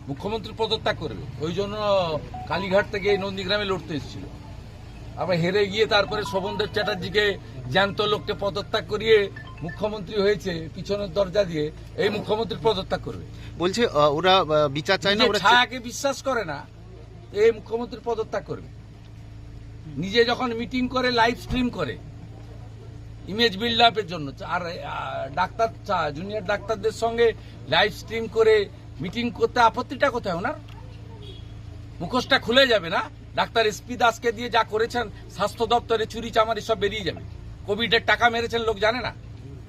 মুখ্যমন্ত্রী পদত্যাগ করবে, ওই জন্য কালীঘাট থেকে নন্দীগ্রামে লড়তে এসেছিল। আবার হেরে গিয়ে তারপরে শোভনদেব চ্যাটার্জিকে জ্যান্ত লোককে পদত্যাগ করিয়ে মুখ্যমন্ত্রী হয়েছে পিছনের দরজা দিয়ে। এই মুখ্যমন্ত্রী পদত্যাগ করবে বলছে ওরা বিচার চায় না, নিজের ওরা ছায়াকে বিশ্বাস করে না, এই মুখ্যমন্ত্রী পদত্যাগ করবে। নিজে যখন মিটিং করে, লাইভ স্ট্রিম করে ইমেজ বিল্ড আপের জন্য, আর ডাক্তার জুনিয়র ডাক্তারদের সঙ্গে লাইভ স্ট্রিম করে মিটিং করতে আপত্তিটা কোথায় ওনার? মুখোশটা খুলে যাবে না? ডাক্তার এসপি দাসকে দিয়ে যা করেছেন, স্বাস্থ্য দপ্তরে চুরি চামারি সব বেরিয়ে যাবে। কোভিডের টাকা মেরেছেন লোক জানে না?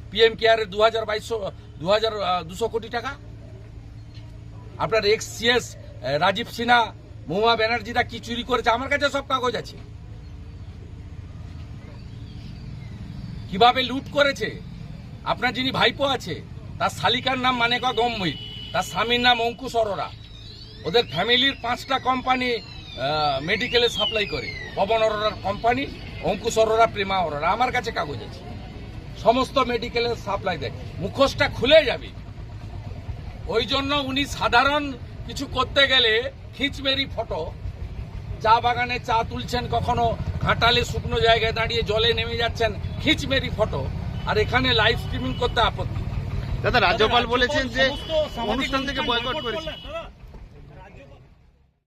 পিএম কেয়ারের 2200 কোটি টাকা। আপনার এক্স সিএস রাজীব সিনহা, মহুয়া ব্যানার্জিরা কি চুরি করেছে, আমার কাছে সব কাগজ আছে। কিভাবে লুট করেছে। আপনার যিনি ভাইপো আছে, তার শালিকার নাম মানেকা গম্ভীর, তার স্বামীর নাম অঙ্কুশ অরোরা। ওদের ফ্যামিলির 5টা কোম্পানি মেডিকেলে সাপ্লাই করে। পবন অরোরার কোম্পানি, অঙ্কুশ অরোরা, প্রেমা অরোরা, আমার কাছে কাগজ আছে। সমস্ত মেডিকেলে সাপ্লাই দেয়। মুখোশটা খুলে যাবে। ওই জন্য উনি সাধারণ কিছু করতে গেলে খিঁচমেরি ফটো, চা বাগানে চা তুলছেন, কখনো ঘাটালে শুকনো জায়গায় দাঁড়িয়ে জলে নেমে যাচ্ছেন, খিঁচমেরি ফটো, আর এখানে লাইভ স্ট্রিমিং করতে আপত্তি। দাদা রাজ্যপাল বলেছেন যে অনুষ্ঠান থেকে বয়কট করেছে।